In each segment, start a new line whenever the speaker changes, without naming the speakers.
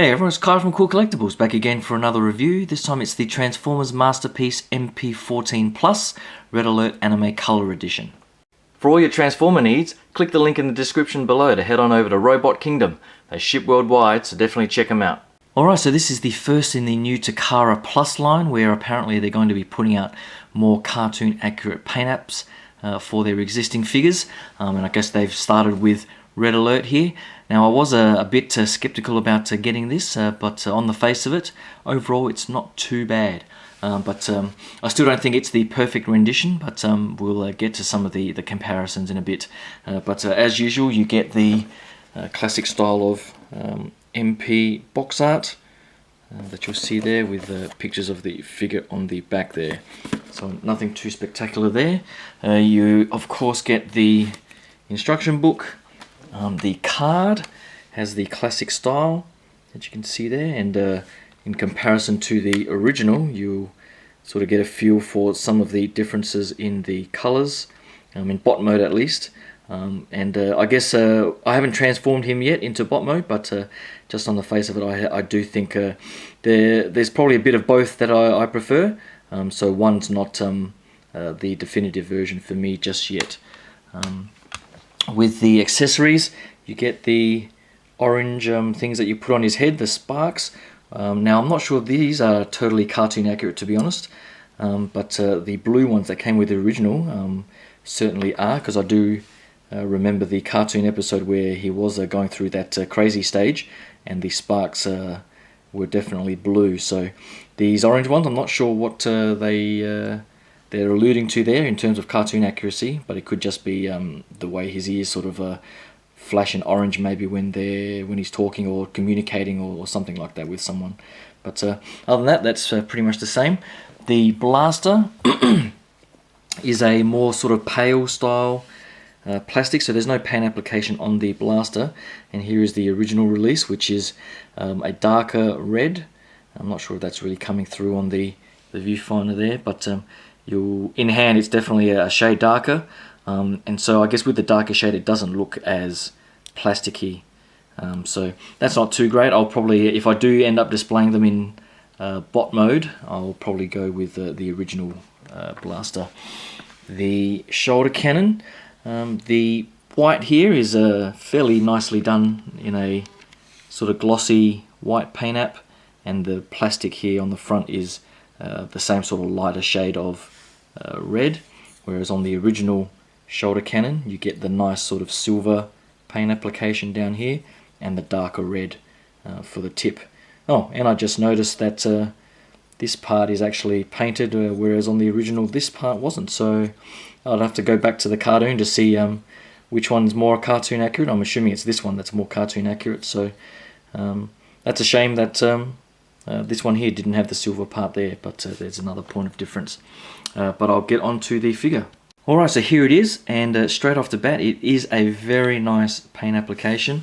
Hey everyone, it's Kai from Kool Collectibles, back again for another review. This time it's the Transformers Masterpiece MP-14 Plus Red Alert Anime Color Edition. For all your Transformer needs, click the link in the description below to head on over to Robot Kingdom. They ship worldwide, so definitely check them out. Alright, so this is the first in the new Takara Plus line, where apparently they're going to be putting out more cartoon accurate paint apps for their existing figures. And I guess they've started with Red Alert here. Now I was a bit skeptical about getting this, but on the face of it, overall it's not too bad. But I still don't think it's the perfect rendition, but we'll get to some of the comparisons in a bit. But as usual, you get the classic style of MP box art that you'll see there with pictures of the figure on the back there. So nothing too spectacular there. You of course get the instruction book. The card has the classic style that you can see there, and in comparison to the original, you'll sort of get a feel for some of the differences in the colors, in bot mode at least. I guess I haven't transformed him yet into bot mode, but just on the face of it, I do think there's probably a bit of both that I prefer. So one's not the definitive version for me just yet. With the accessories, you get the orange things that you put on his head, the sparks. Now I'm not sure these are totally cartoon accurate, to be honest, but the blue ones that came with the original certainly are, because I do remember the cartoon episode where he was going through that crazy stage, and the sparks were definitely blue. So these orange ones, I'm not sure what they're alluding to there in terms of cartoon accuracy, but it could just be the way his ears sort of flash in orange, maybe when he's talking or communicating or something like that with someone. But other than that, that's pretty much the same. The blaster is a more sort of pale style plastic, so there's no paint application on the blaster. And here is the original release, which is a darker red. I'm not sure if that's really coming through on the viewfinder there, but in hand it's definitely a shade darker, and so I guess with the darker shade it doesn't look as plasticky, so that's not too great. I'll probably, if I do end up displaying them in bot mode, I'll probably go with the original blaster. The shoulder cannon, the white here is fairly nicely done in a sort of glossy white paint app, and the plastic here on the front is the same sort of lighter shade of red, whereas on the original shoulder cannon you get the nice sort of silver paint application down here and the darker red for the tip. Oh, and I just noticed that this part is actually painted, whereas on the original this part wasn't, so I'd have to go back to the cartoon to see which one's more cartoon accurate. I'm assuming it's this one that's more cartoon accurate, so that's a shame that this one here didn't have the silver part there, but there's another point of difference. But I'll get on to the figure. Alright, so here it is, and straight off the bat it is a very nice paint application.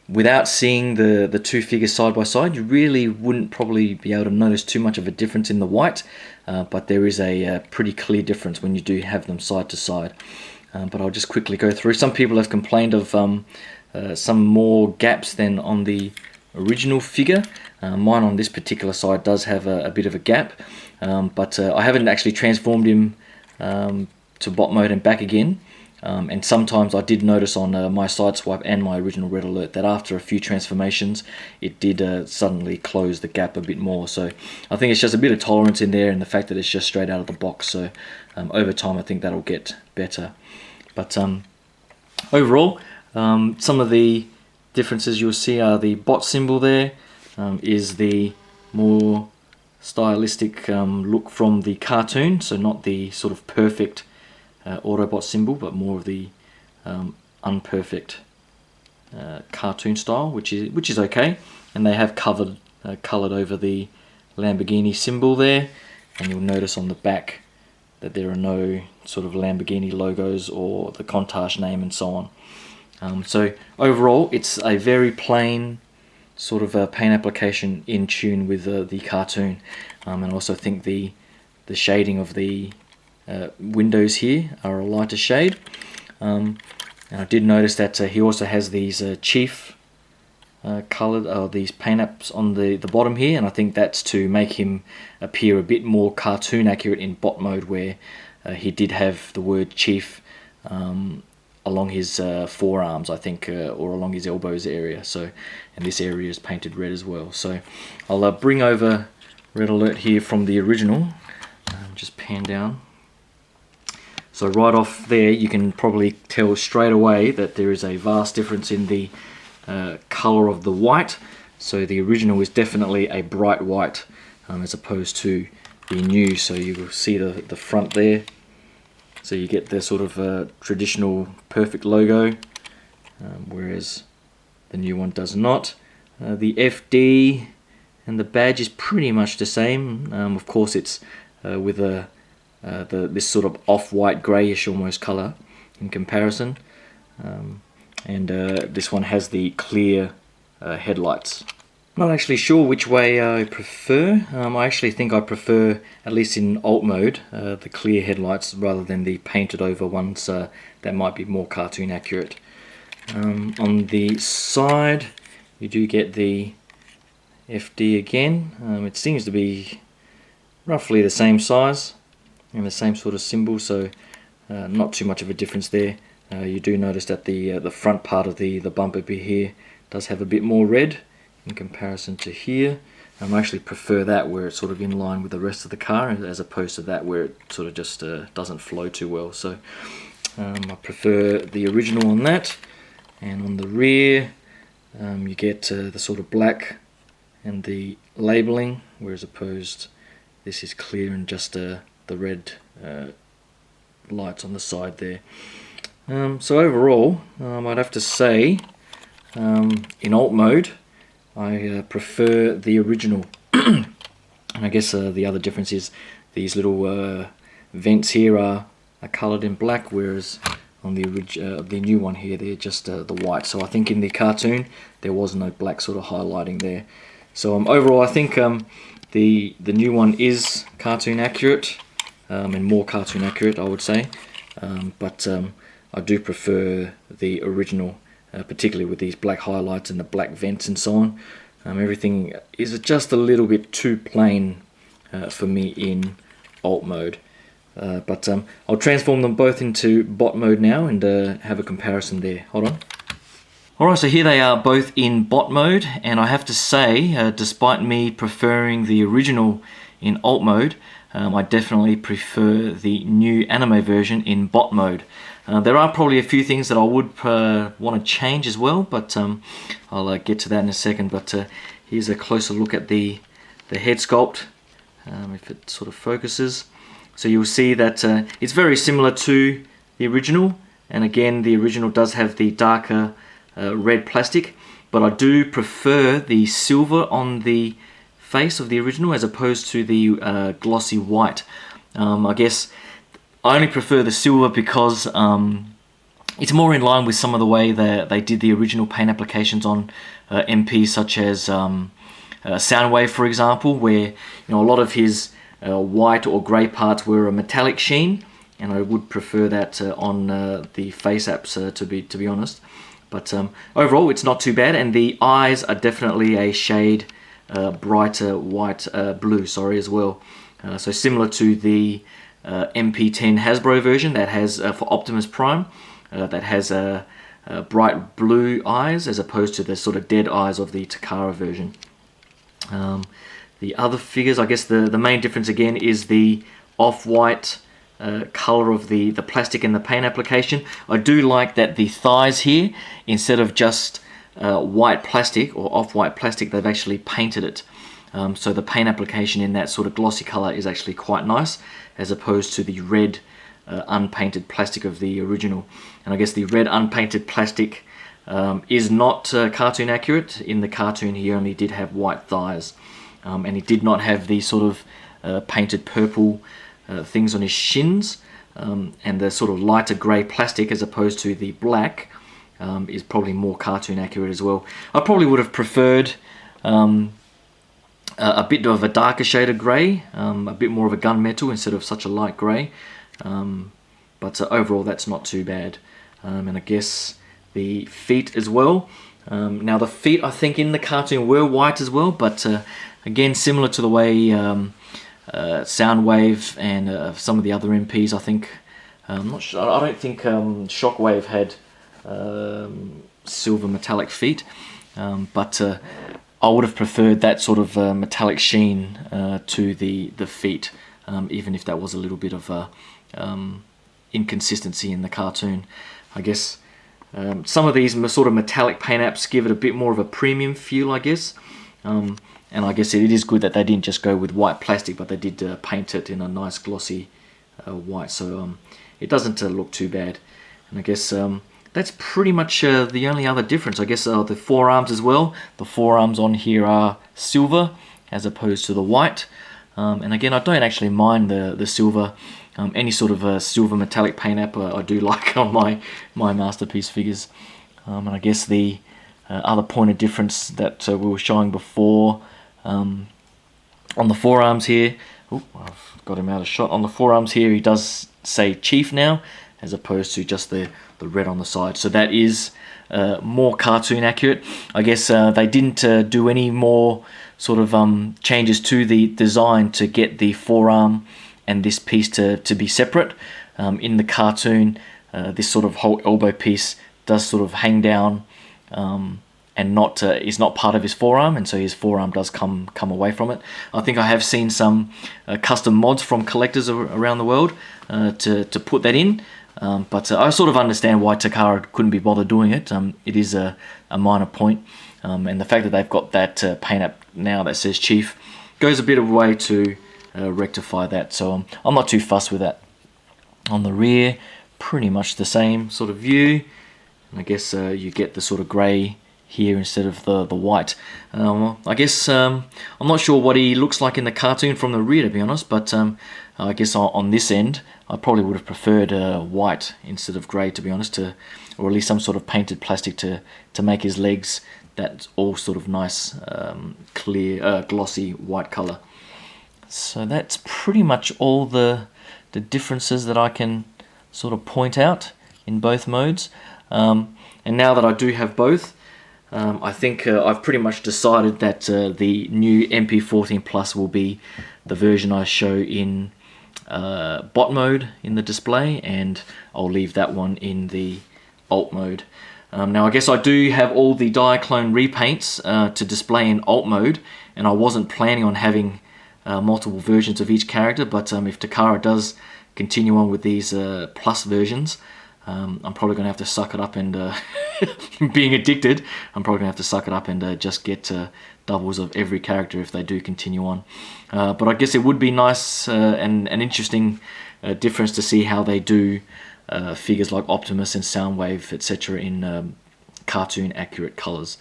Without seeing the two figures side by side, you really wouldn't probably be able to notice too much of a difference in the white, but there is a pretty clear difference when you do have them side to side. But I'll just quickly go through. Some people have complained of some more gaps than on the original figure. Mine on this particular side does have a bit of a gap, but I haven't actually transformed him to bot mode and back again, and sometimes I did notice on my side swipe and my original Red Alert that after a few transformations it did suddenly close the gap a bit more. So I think it's just a bit of tolerance in there, and the fact that it's just straight out of the box, so over time I think that'll get better. But overall, some of the differences you'll see are the bot symbol there is the more stylistic look from the cartoon, so not the sort of perfect Autobot symbol, but more of the unperfect cartoon style, which is okay. And they have coloured over the Lamborghini symbol there, and you'll notice on the back that there are no sort of Lamborghini logos or the Countach name and so on. So overall it's a very plain sort of a paint application in tune with the cartoon, and I also think the shading of the windows here are a lighter shade, and I did notice that he also has these chief coloured, these paint apps on the bottom here, and I think that's to make him appear a bit more cartoon accurate in bot mode, where he did have the word chief along his forearms, I think, or along his elbows area. So, and this area is painted red as well. So I'll bring over Red Alert here from the original, just pan down. So right off there you can probably tell straight away that there is a vast difference in the colour of the white. So the original is definitely a bright white as opposed to the new. So you will see the front there. So you get the sort of traditional perfect logo, whereas the new one does not. The FD and the badge is pretty much the same. Of course it's with this sort of off-white greyish almost colour in comparison. And this one has the clear headlights. Not actually sure which way I prefer. I actually think I prefer, at least in alt mode, the clear headlights rather than the painted over ones that might be more cartoon accurate. On the side you do get the FD again. It seems to be roughly the same size and the same sort of symbol, so not too much of a difference there. You do notice that the front part of the bumper here does have a bit more red in comparison to here. I actually prefer that, where it's sort of in line with the rest of the car, as opposed to that where it sort of just doesn't flow too well. So I prefer the original on that. And on the rear you get the sort of black and the labelling, whereas opposed this is clear and just the red lights on the side there. So overall I'd have to say in alt mode I prefer the original. And I guess the other difference is these little vents here are coloured in black, whereas on the new one here they're just the white. So I think in the cartoon there was no black sort of highlighting there. So overall I think the new one is cartoon accurate, and more cartoon accurate I would say, but I do prefer the original, particularly with these black highlights and the black vents and so on. Everything is just a little bit too plain for me in alt mode. But I'll transform them both into bot mode now and have a comparison there. Hold on. Alright, so here they are both in bot mode, and I have to say, despite me preferring the original in alt mode, I definitely prefer the new anime version in bot mode. There are probably a few things that I would want to change as well, but I'll get to that in a second. But here's a closer look at the head sculpt, if it sort of focuses. So you'll see that it's very similar to the original, and again the original does have the darker red plastic, but I do prefer the silver on the face of the original as opposed to the glossy white. I guess I only prefer the silver because it's more in line with some of the way that they did the original paint applications on MP, such as Soundwave, for example, where a lot of his white or grey parts were a metallic sheen, and I would prefer that on the face apps, to be honest. But overall, it's not too bad, and the eyes are definitely a shade brighter white, blue, sorry, as well. So similar to the MP-10 Hasbro version that has for Optimus Prime, that has bright blue eyes as opposed to the sort of dead eyes of the Takara version. The other figures, I guess the main difference again is the off-white color of the plastic and the paint application. I do like that the thighs here, instead of just white plastic or off-white plastic, they've actually painted it. So the paint application in that sort of glossy color is actually quite nice, as opposed to the red unpainted plastic of the original. And I guess the red unpainted plastic is not cartoon accurate. In the cartoon he only did have white thighs, and he did not have the sort of painted purple things on his shins, and the sort of lighter grey plastic as opposed to the black is probably more cartoon accurate as well. I probably would have preferred a bit of a darker shade of grey, a bit more of a gunmetal instead of such a light grey, but overall that's not too bad. And I guess the feet as well, Now the feet, I think, in the cartoon were white as well, but again, similar to the way Soundwave and some of the other MPs, I think. I'm not sure. I don't think Shockwave had silver metallic feet, but I would have preferred that sort of metallic sheen to the feet, even if that was a little bit of inconsistency in the cartoon. I guess some of these sort of metallic paint apps give it a bit more of a premium feel, I guess. And I guess it is good that they didn't just go with white plastic, but they did paint it in a nice glossy white, so it doesn't look too bad. And I guess that's pretty much the only other difference. I guess the forearms as well. The forearms on here are silver as opposed to the white. And again, I don't actually mind the silver. Any sort of silver metallic paint app I do like on my Masterpiece figures. And I guess the other point of difference that we were showing before on the forearms here. Oh, I've got him out of shot. On the forearms here, he does say Chief now, as opposed to just the red on the side. So that is more cartoon accurate. I guess they didn't do any more sort of changes to the design to get the forearm and this piece to be separate. In the cartoon, this sort of whole elbow piece does sort of hang down and not is not part of his forearm, and so his forearm does come away from it. I think I have seen some custom mods from collectors around the world to put that in, but I sort of understand why Takara couldn't be bothered doing it. It is a minor point, and the fact that they've got that paint app now that says Chief goes a bit of a way to rectify that, so I'm not too fussed with that. On the rear, pretty much the same sort of view, and I guess you get the sort of grey here instead of the white. I guess I'm not sure what he looks like in the cartoon from the rear, to be honest, but I guess on this end I probably would have preferred white instead of grey, to be honest, or at least some sort of painted plastic to make his legs that all sort of nice clear glossy white colour. So that's pretty much all the differences that I can sort of point out in both modes. And now that I do have both, I think I've pretty much decided that the new MP-14 Plus will be the version I show in bot mode in the display, and I'll leave that one in the alt mode. Now I guess I do have all the Diaclone repaints to display in alt mode, and I wasn't planning on having multiple versions of each character, but if Takara does continue on with these plus versions, I'm probably going to have to suck it up and being addicted, I'm probably going to have to suck it up and just get doubles of every character if they do continue on. But I guess it would be nice and an interesting difference to see how they do figures like Optimus and Soundwave, etc. in cartoon accurate colors.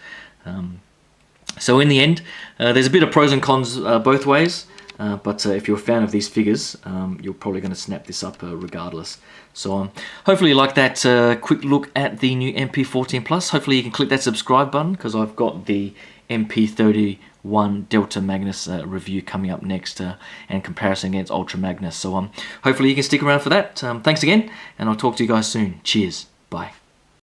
So in the end, there's a bit of pros and cons both ways. But if you're a fan of these figures, you're probably going to snap this up regardless. So hopefully you like that quick look at the new MP-14 Plus. Hopefully you can click that subscribe button, because I've got the MP-31 Delta Magnus review coming up next, and comparison against Ultra Magnus. So hopefully you can stick around for that. Thanks again, and I'll talk to you guys soon. Cheers. Bye.